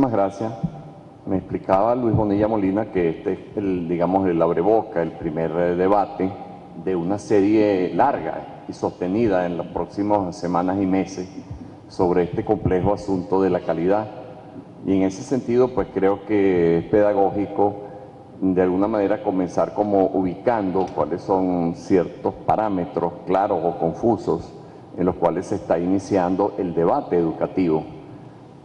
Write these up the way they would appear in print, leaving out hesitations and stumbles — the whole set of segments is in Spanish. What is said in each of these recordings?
muchísimas gracias. Me explicaba Luis Bonilla Molina que este es el abreboca, el primer debate de una serie larga y sostenida en las próximas semanas y meses sobre este complejo asunto de la calidad. Y en ese sentido, pues creo que es pedagógico de alguna manera comenzar como ubicando cuáles son ciertos parámetros claros o confusos en los cuales se está iniciando el debate educativo.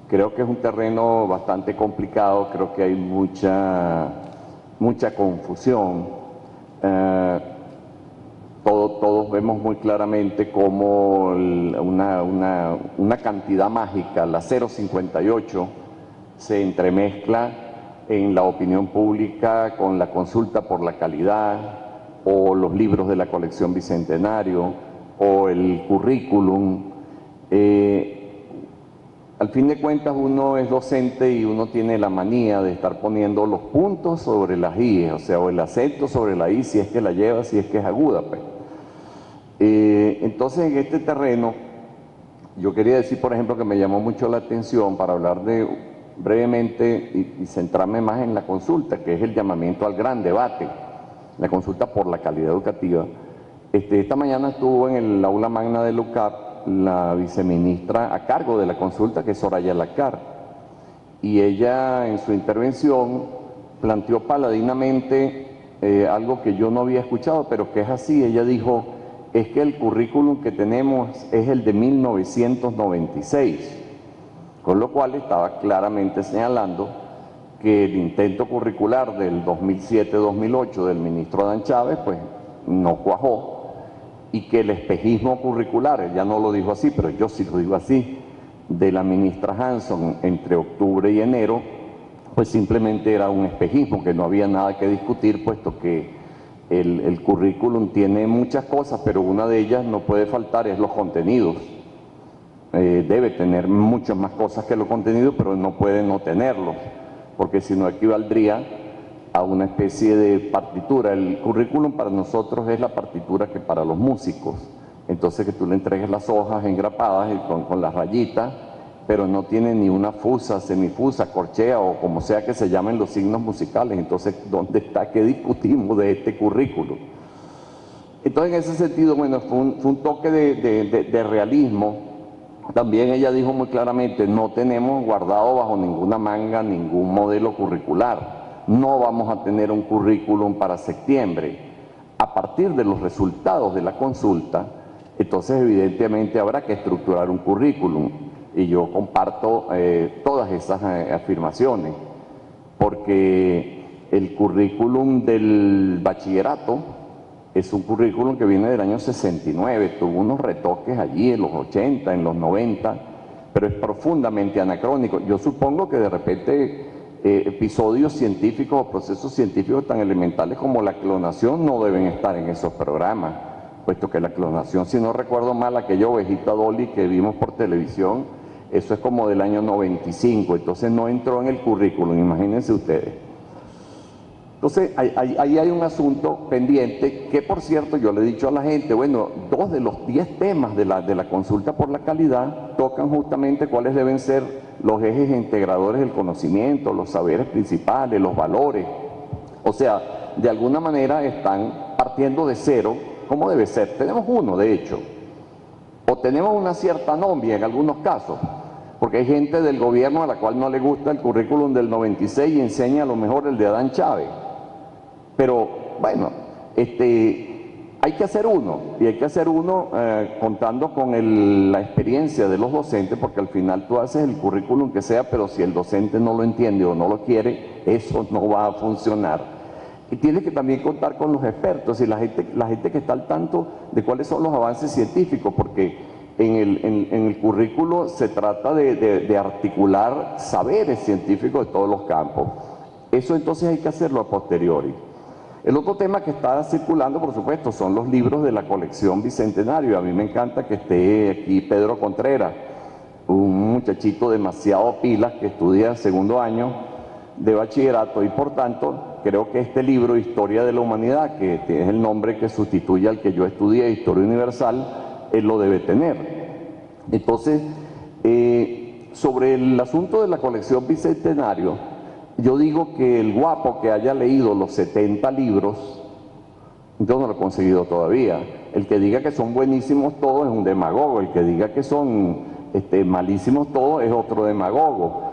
Creo que es un terreno bastante complicado, creo que hay mucha confusión. Todos vemos muy claramente cómo una cantidad mágica, la 0,58, se entremezcla en la opinión pública con la consulta por la calidad, o los libros de la colección Bicentenario, o el currículum. Al fin de cuentas uno es docente y uno tiene la manía de estar poniendo los puntos sobre las i, o sea, o el acento sobre la i si es que la lleva, si es que es aguda, pues. Entonces en este terreno yo quería decir, por ejemplo, que me llamó mucho la atención para hablar brevemente y centrarme más en la consulta, que es el llamamiento al gran debate, la consulta por la calidad educativa. Esta mañana estuvo en el aula magna de UCAP la viceministra a cargo de la consulta, que es Soraya Lacar, y ella en su intervención planteó paladinamente algo que yo no había escuchado, pero que es así. Ella dijo, es que el currículum que tenemos es el de 1996, con lo cual estaba claramente señalando que el intento curricular del 2007-2008 del ministro Adán Chávez, pues no cuajó, y que el espejismo curricular, ella no lo dijo así, pero yo sí lo digo así, de la ministra Hanson entre octubre y enero, pues simplemente era un espejismo, que no había nada que discutir, puesto que el currículum tiene muchas cosas, pero una de ellas no puede faltar, es los contenidos. Debe tener muchas más cosas que los contenidos, pero no puede no tenerlos, porque si no equivaldría a una especie de partitura. El currículum para nosotros es la partitura que para los músicos. Entonces que tú le entregues las hojas engrapadas y con las rayitas, pero no tiene ni una fusa, semifusa, corchea o como sea que se llamen los signos musicales. Entonces, ¿dónde está? ¿Qué discutimos de este currículum? Entonces, en ese sentido, bueno, fue un toque de realismo. También ella dijo muy claramente, no tenemos guardado bajo ninguna manga ningún modelo curricular. No vamos a tener un currículum para septiembre. A partir de los resultados de la consulta, entonces evidentemente habrá que estructurar un currículum. Y yo comparto todas esas afirmaciones, porque el currículum del bachillerato es un currículum que viene del año 69, tuvo unos retoques allí en los 80, en los 90, pero es profundamente anacrónico. Yo supongo que de repente episodios científicos o procesos científicos tan elementales como la clonación no deben estar en esos programas, puesto que la clonación, si no recuerdo mal, aquella ovejita Dolly que vimos por televisión, eso es como del año 95, entonces no entró en el currículum, imagínense ustedes. Entonces, ahí hay un asunto pendiente que, por cierto, yo le he dicho a la gente, bueno, 2 de los 10 temas de la consulta por la calidad tocan justamente cuáles deben ser los ejes integradores del conocimiento, los saberes principales, los valores. O sea, de alguna manera están partiendo de cero, como debe ser. Tenemos uno, de hecho, o tenemos una cierta anomia en algunos casos, porque hay gente del gobierno a la cual no le gusta el currículum del 96 y enseña a lo mejor el de Adán Chávez. Pero bueno, hay que hacer uno, y hay que hacer uno contando con la experiencia de los docentes, porque al final tú haces el currículum que sea, pero si el docente no lo entiende o no lo quiere, eso no va a funcionar. Y tienes que también contar con los expertos y la gente que está al tanto de cuáles son los avances científicos, porque en el currículo se trata de articular saberes científicos de todos los campos. Eso entonces hay que hacerlo a posteriori. El otro tema que está circulando, por supuesto, son los libros de la colección Bicentenario. A mí me encanta que esté aquí Pedro Contreras, un muchachito demasiado pilas que estudia segundo año de bachillerato, y por tanto creo que este libro, Historia de la Humanidad, que es el nombre que sustituye al que yo estudié, Historia Universal, él lo debe tener. Entonces, sobre el asunto de la colección Bicentenario, yo digo que el guapo que haya leído los 70 libros, yo no lo he conseguido todavía. El que diga que son buenísimos todos es un demagogo, el que diga que son malísimos todos es otro demagogo.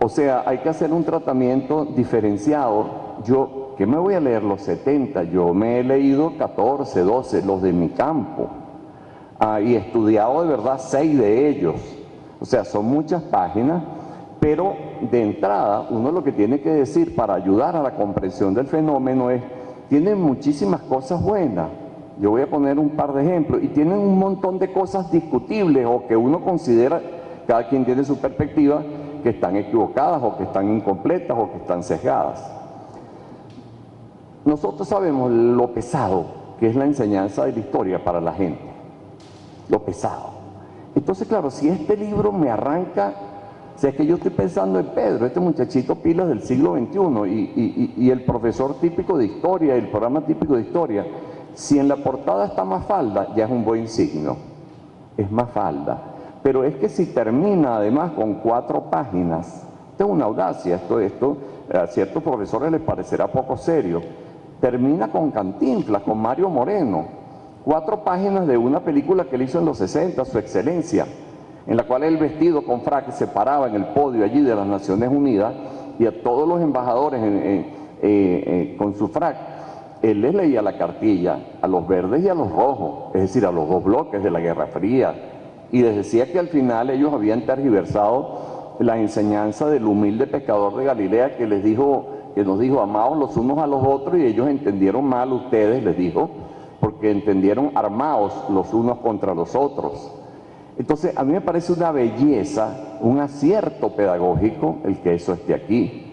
O sea, hay que hacer un tratamiento diferenciado. Yo, ¿qué me voy a leer los 70? Yo me he leído 14, 12, los de mi campo. Y he estudiado de verdad 6 de ellos. O sea, son muchas páginas, pero de entrada uno lo que tiene que decir para ayudar a la comprensión del fenómeno es, tienen muchísimas cosas buenas. Yo voy a poner un par de ejemplos, y tienen un montón de cosas discutibles o que uno considera, cada quien tiene su perspectiva, que están equivocadas o que están incompletas o que están sesgadas. Nosotros sabemos lo pesado que es la enseñanza de la historia para la gente, lo pesado. Entonces, claro, si este libro me arranca, o sea, es que yo estoy pensando en Pedro, este muchachito pilas del siglo XXI, y el profesor típico de historia, el programa típico de historia, si en la portada está Mafalda, ya es un buen signo, es Mafalda. Pero es que si termina además con 4 páginas, esto es una audacia, esto a ciertos profesores les parecerá poco serio, termina con Cantinflas, con Mario Moreno, 4 páginas de una película que él hizo en los 60, Su Excelencia, en la cual él vestido con frac se paraba en el podio allí de las Naciones Unidas y a todos los embajadores con su frac, él les leía la cartilla a los verdes y a los rojos, es decir, a los 2 bloques de la Guerra Fría, y les decía que al final ellos habían tergiversado la enseñanza del humilde pescador de Galilea que nos dijo, amaos los unos a los otros, y ellos entendieron mal ustedes, les dijo, porque entendieron armados los unos contra los otros. Entonces, a mí me parece una belleza, un acierto pedagógico el que eso esté aquí.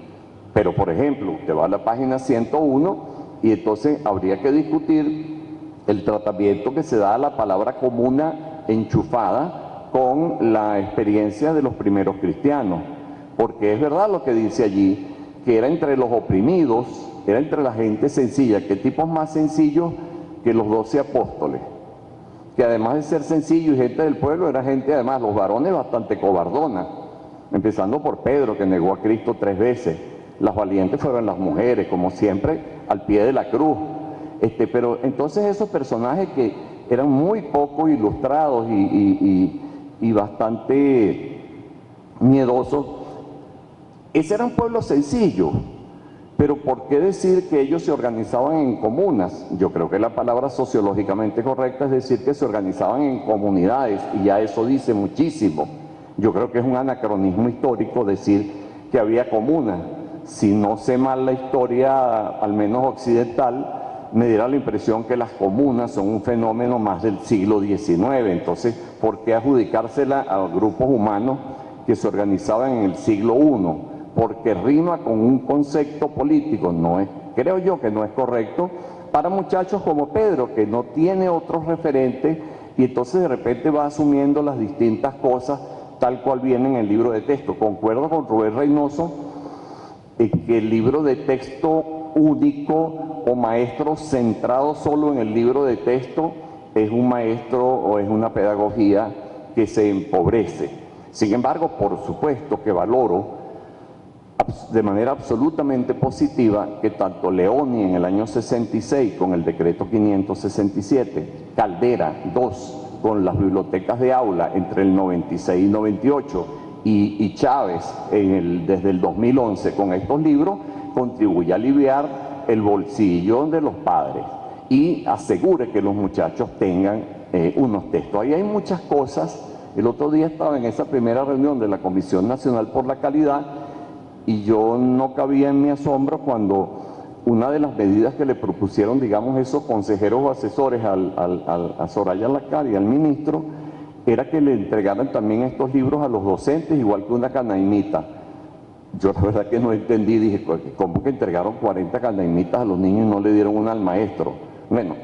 Pero, por ejemplo, usted va a la página 101 y entonces habría que discutir el tratamiento que se da a la palabra comuna enchufada con la experiencia de los primeros cristianos. Porque es verdad lo que dice allí, que era entre los oprimidos, era entre la gente sencilla. ¿Qué tipos más sencillos que los 12 apóstoles? Que además de ser sencillo y gente del pueblo, era gente, además, los varones bastante cobardona, empezando por Pedro, que negó a Cristo 3 veces. Las valientes fueron las mujeres, como siempre, al pie de la cruz. Pero entonces esos personajes que eran muy poco ilustrados y bastante miedosos, ese era un pueblo sencillo. Pero ¿por qué decir que ellos se organizaban en comunas? Yo creo que la palabra sociológicamente correcta es decir que se organizaban en comunidades, y ya eso dice muchísimo. Yo creo que es un anacronismo histórico decir que había comunas. Si no sé mal la historia, al menos occidental, me diera la impresión que las comunas son un fenómeno más del siglo XIX. Entonces, ¿por qué adjudicársela a grupos humanos que se organizaban en el siglo I? Porque rima con un concepto político, creo yo que no es correcto para muchachos como Pedro, que no tiene otros referentes, y entonces de repente va asumiendo las distintas cosas tal cual viene en el libro de texto. Concuerdo con Rubén Reynoso que el libro de texto único o maestro centrado solo en el libro de texto es un maestro o es una pedagogía que se empobrece. Sin embargo, por supuesto que valoro de manera absolutamente positiva que tanto Leoni en el año 66 con el decreto 567, Caldera 2 con las bibliotecas de aula entre el 96 y 98 y Chávez desde el 2011 con estos libros, contribuye a aliviar el bolsillo de los padres y asegure que los muchachos tengan unos textos. Ahí hay muchas cosas. El otro día estaba en esa primera reunión de la Comisión Nacional por la Calidad y yo no cabía en mi asombro cuando una de las medidas que le propusieron, digamos, esos consejeros o asesores a Soraya Lacar y al ministro, era que le entregaran también estos libros a los docentes, igual que una canaimita. Yo la verdad que no entendí, dije, ¿cómo que entregaron 40 canaimitas a los niños y no le dieron una al maestro? Bueno,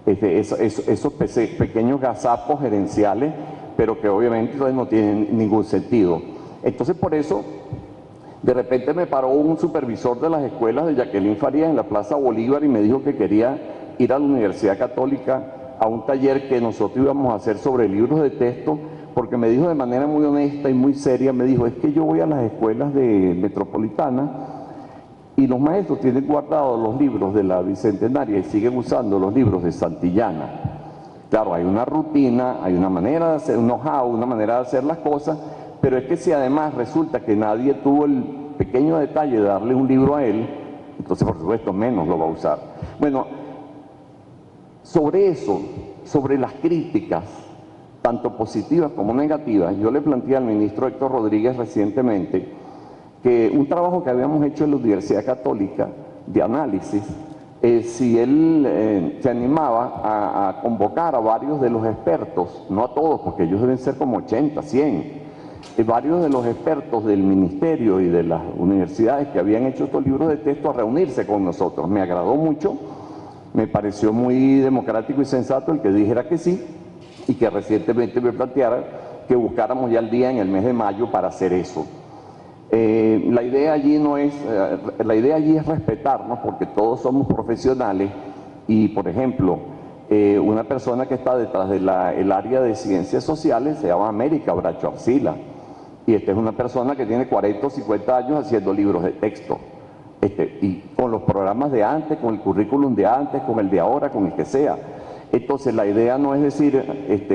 esos pequeños gazapos gerenciales, pero que obviamente no tienen ningún sentido. Entonces, por eso, de repente me paró un supervisor de las escuelas de Jacqueline Farías en la Plaza Bolívar y me dijo que quería ir a la Universidad Católica a un taller que nosotros íbamos a hacer sobre libros de texto, porque me dijo de manera muy honesta y muy seria, me dijo, es que yo voy a las escuelas de Metropolitana y los maestros tienen guardados los libros de la Bicentenaria y siguen usando los libros de Santillana. Claro, hay una rutina, hay una manera de hacer, un know-how, una manera de hacer las cosas, pero es que si además resulta que nadie tuvo el pequeño detalle de darle un libro a él, entonces por supuesto menos lo va a usar. Bueno, sobre eso, sobre las críticas, tanto positivas como negativas, yo le planteé al ministro Héctor Rodríguez recientemente que un trabajo que habíamos hecho en la Universidad Católica de análisis, si él se animaba a convocar a varios de los expertos, no a todos, porque ellos deben ser como 80, 100, varios de los expertos del ministerio y de las universidades que habían hecho estos libros de texto a reunirse con nosotros. Me agradó mucho, me pareció muy democrático y sensato el que dijera que sí y que recientemente me planteara que buscáramos ya el día en el mes de mayo para hacer eso. La idea allí es respetarnos porque todos somos profesionales y, por ejemplo, una persona que está detrás del área de ciencias sociales se llama América Bracho Arcila y esta es una persona que tiene 40 o 50 años haciendo libros de texto y con los programas de antes, con el currículum de antes, con el de ahora, con el que sea. Entonces la idea no es decir,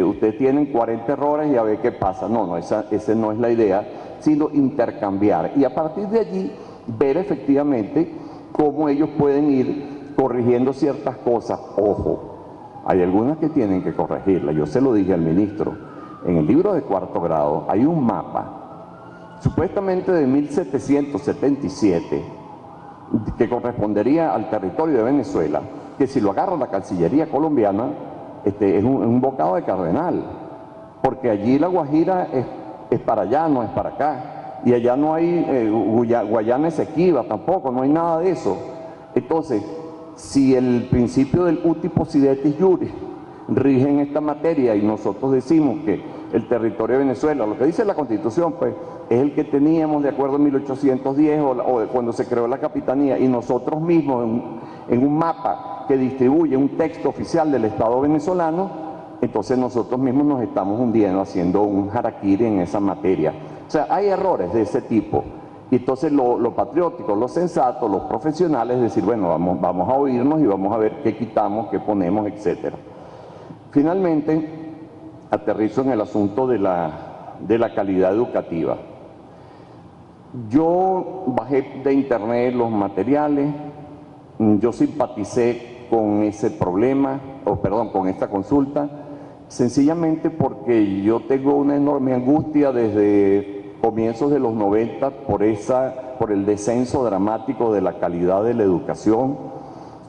ustedes tienen 40 errores y a ver qué pasa. No, esa no es la idea, sino intercambiar. Y a partir de allí, ver efectivamente cómo ellos pueden ir corrigiendo ciertas cosas. Ojo, hay algunas que tienen que corregirlas. Yo se lo dije al ministro. En el libro de cuarto grado hay un mapa, supuestamente de 1777, que correspondería al territorio de Venezuela, que si lo agarra la Cancillería colombiana, es un bocado de cardenal, porque allí la Guajira es para allá, no es para acá, y allá no hay Guayana Esequiba tampoco, no hay nada de eso. Entonces, si el principio del uti possidetis iuris rige en esta materia y nosotros decimos que el territorio de Venezuela, lo que dice la Constitución, pues, es el que teníamos de acuerdo a 1810 o cuando se creó la capitanía, y nosotros mismos en un mapa que distribuye un texto oficial del Estado venezolano, entonces nosotros mismos nos estamos hundiendo, haciendo un harakiri en esa materia. O sea, hay errores de ese tipo. Y entonces lo patriótico, lo sensato, los profesionales, decir, bueno, vamos a oírnos y vamos a ver qué quitamos, qué ponemos, etcétera. Finalmente, aterrizo en el asunto de la calidad educativa. Yo bajé de internet los materiales, yo simpaticé con ese problema, con esta consulta, sencillamente porque yo tengo una enorme angustia desde comienzos de los 90 por el descenso dramático de la calidad de la educación.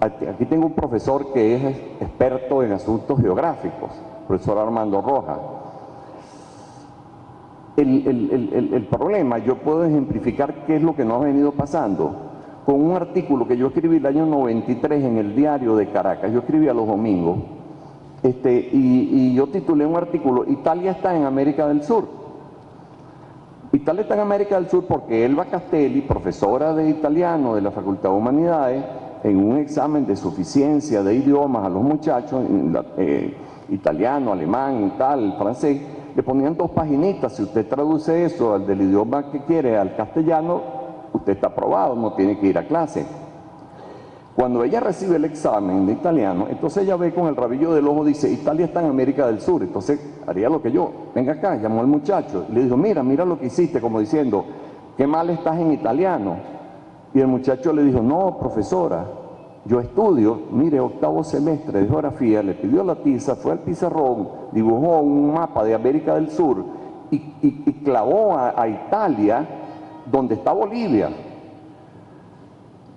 Aquí tengo un profesor que es experto en asuntos geográficos, profesor Armando Rojas. El problema, yo puedo ejemplificar qué es lo que nos ha venido pasando con un artículo que yo escribí el año 93 en el Diario de Caracas. Yo escribía los domingos y yo titulé un artículo, Italia está en América del Sur. Italia está en América del Sur porque Elba Castelli, profesora de italiano de la Facultad de Humanidades, en un examen de suficiencia de idiomas a los muchachos, italiano, alemán, tal, francés, le ponían 2 paginitas. Si usted traduce eso al del idioma que quiere al castellano, usted está aprobado, no tiene que ir a clase. Cuando ella recibe el examen de italiano, entonces ella ve con el rabillo del ojo, dice, Italia está en América del Sur. Entonces haría lo que yo, venga acá, llamó al muchacho y le dijo, mira lo que hiciste, como diciendo, qué mal estás en italiano. Y el muchacho le dijo, no, profesora, yo estudio, mire, 8º semestre de geografía, le pidió la tiza, fue al pizarrón, dibujó un mapa de América del Sur y clavó a Italia donde está Bolivia.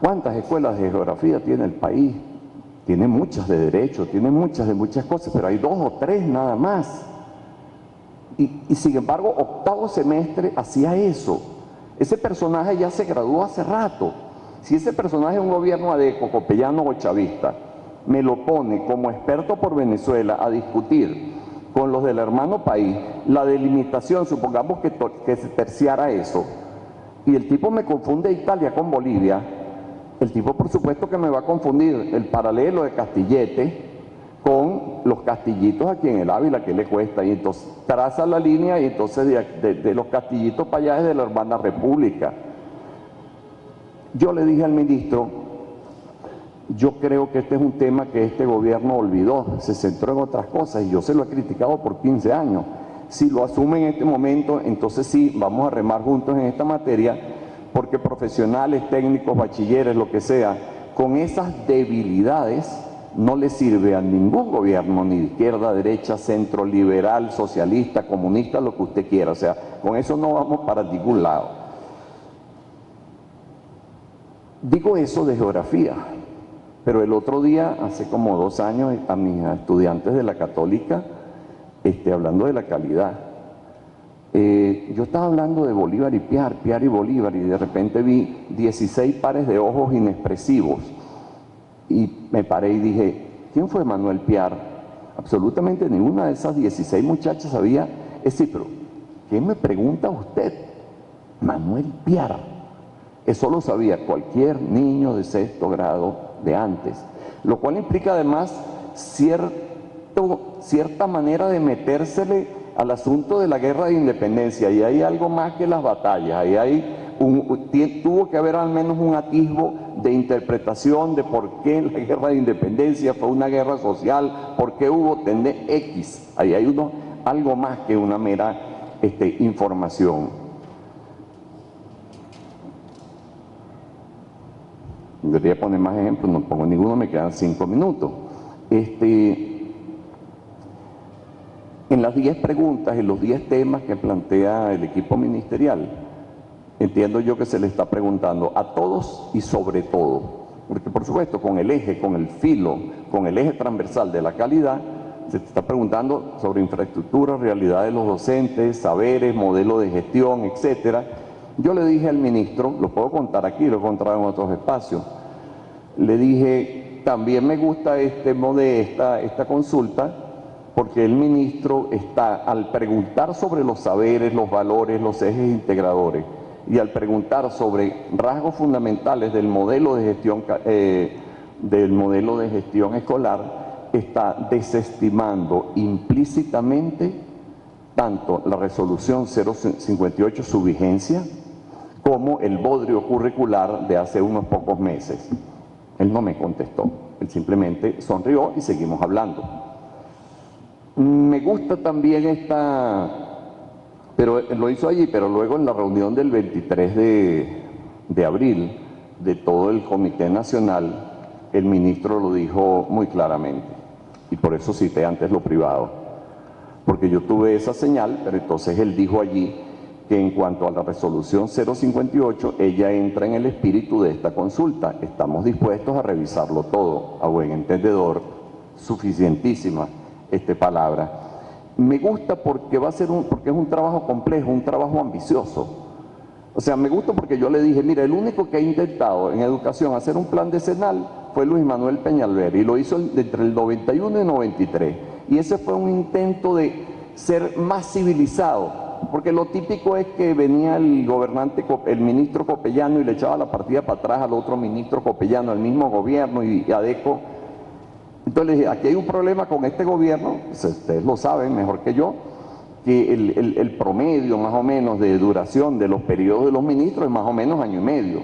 ¿Cuántas escuelas de geografía tiene el país? Tiene muchas de derecho, tiene muchas de muchas cosas, pero hay 2 o 3 nada más. Y sin embargo, 8º semestre hacía eso. Ese personaje ya se graduó hace rato. Si ese personaje es un gobierno adeco, copellano o chavista, me lo pone como experto por Venezuela a discutir con los del hermano país la delimitación, supongamos que se terciara eso, y el tipo me confunde Italia con Bolivia, el tipo por supuesto que me va a confundir el paralelo de Castillete con los castillitos aquí en el Ávila, que le cuesta, y entonces traza la línea y entonces de los castillitos para allá es de la hermana República. Yo le dije al ministro, yo creo que este es un tema que este gobierno olvidó, se centró en otras cosas y yo se lo he criticado por 15 años. Si lo asume en este momento, entonces sí, vamos a remar juntos en esta materia, porque profesionales, técnicos, bachilleres, lo que sea, con esas debilidades no le sirve a ningún gobierno, ni de izquierda, derecha, centro, liberal, socialista, comunista, lo que usted quiera. O sea, con eso no vamos para ningún lado. Digo eso de geografía, pero el otro día, hace como 2 años, a mis estudiantes de la Católica, hablando de la calidad, yo estaba hablando de Bolívar y Piar y Bolívar, y de repente vi 16 pares de ojos inexpresivos. Y me paré y dije, ¿quién fue Manuel Piar? Absolutamente ninguna de esas 16 muchachas sabía. Es decir, pero ¿qué me pregunta usted? Manuel Piar. Eso lo sabía cualquier niño de 6º grado de antes. Lo cual implica además cierta manera de metérsele al asunto de la guerra de independencia. Y hay algo más que las batallas. Ahí hay tuvo que haber al menos un atisbo de interpretación de por qué la guerra de independencia fue una guerra social, por qué hubo X. Ahí hay algo más que una mera información. Debería poner más ejemplos, no pongo ninguno, me quedan 5 minutos. En las 10 preguntas, en los 10 temas que plantea el equipo ministerial, entiendo yo que se le está preguntando a todos y sobre todo, porque por supuesto con el eje, con el filo, con el eje transversal de la calidad, se está preguntando sobre infraestructura, realidad de los docentes, saberes, modelo de gestión, etcétera. Yo le dije al ministro, lo puedo contar aquí, lo he contado en otros espacios, le dije, también me gusta esta consulta, porque el ministro está, al preguntar sobre los saberes, los valores, los ejes integradores, y al preguntar sobre rasgos fundamentales del modelo de gestión escolar, está desestimando implícitamente tanto la resolución 058, su vigencia, como el bodrio curricular de hace unos pocos meses. Él no me contestó, él simplemente sonrió y seguimos hablando. Me gusta también pero lo hizo allí, pero luego en la reunión del 23 de abril de todo el Comité Nacional, el ministro lo dijo muy claramente, y por eso cité antes lo privado, porque yo tuve esa señal, pero entonces él dijo allí que en cuanto a la resolución 058, ella entra en el espíritu de esta consulta. Estamos dispuestos a revisarlo todo, a buen entendedor, suficientísima palabra. Me gusta porque porque es un trabajo complejo, un trabajo ambicioso. O sea, me gusta porque yo le dije, mira, el único que ha intentado en educación hacer un plan decenal fue Luis Manuel Peñalver, y lo hizo entre el 91 y 93. Y ese fue un intento de ser más civilizado, porque lo típico es que venía el ministro Copellano, y le echaba la partida para atrás al otro ministro Copellano, al mismo gobierno y ADECO. Entonces le dije, aquí hay un problema con este gobierno, ustedes lo saben mejor que yo, que el promedio más o menos de duración de los periodos de los ministros es más o menos 1 año y medio.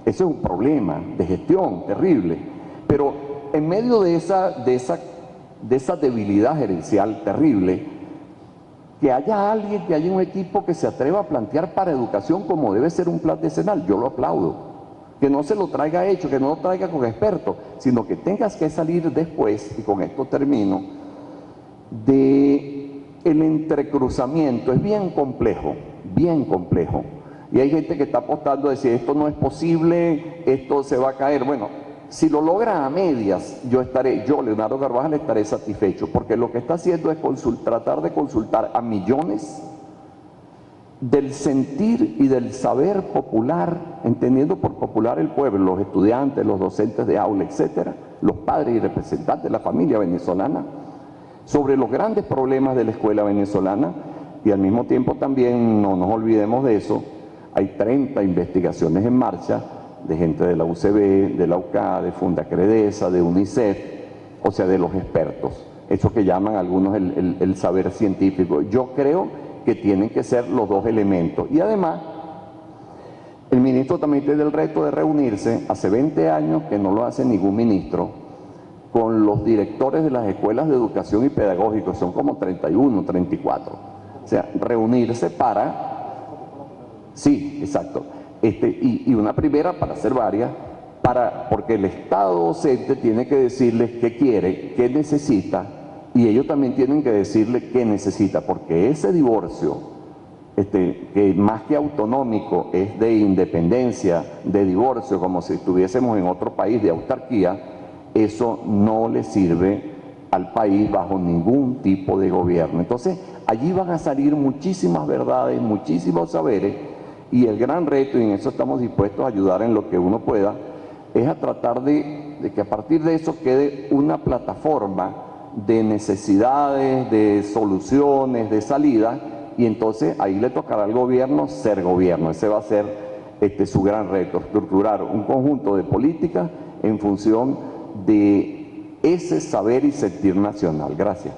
Eso es un problema de gestión terrible. Pero en medio de esa debilidad gerencial terrible, que haya alguien, que haya un equipo que se atreva a plantear para educación como debe ser un plan decenal, yo lo aplaudo. Que no se lo traiga hecho, que no lo traiga con expertos, sino que tengas que salir después, y con esto termino, de el entrecruzamiento. Es bien complejo, bien complejo. Y hay gente que está apostando a decir, esto no es posible, esto se va a caer. Bueno, si lo logra a medias, yo, Leonardo Carvajal, estaré satisfecho, porque lo que está haciendo es tratar de consultar a millones del sentir y del saber popular, entendiendo por popular el pueblo, los estudiantes, los docentes de aula, etcétera, los padres y representantes de la familia venezolana, sobre los grandes problemas de la escuela venezolana. Y al mismo tiempo también, no nos olvidemos de eso, hay 30 investigaciones en marcha de gente de la UCB, de la UCA, de Fundacredesa, de UNICEF, o sea, de los expertos, eso que llaman algunos el saber científico. Yo creo que tienen que ser los dos elementos. Y además, el ministro también tiene el reto de reunirse, hace 20 años que no lo hace ningún ministro, con los directores de las escuelas de educación y pedagógicos, son como 31, 34. O sea, reunirse para... Sí, exacto. Y una primera para hacer varias, porque el Estado docente tiene que decirles qué quiere, qué necesita, y ellos también tienen que decirle qué necesita, porque ese divorcio, que más que autonómico es de independencia, de divorcio, como si estuviésemos en otro país de autarquía, eso no le sirve al país bajo ningún tipo de gobierno. Entonces, allí van a salir muchísimas verdades, muchísimos saberes, y el gran reto, y en eso estamos dispuestos a ayudar en lo que uno pueda, es a tratar de que a partir de eso quede una plataforma de necesidades, de soluciones, de salida, y entonces ahí le tocará al gobierno ser gobierno. Ese va a ser su gran reto, estructurar un conjunto de políticas en función de ese saber y sentir nacional. Gracias.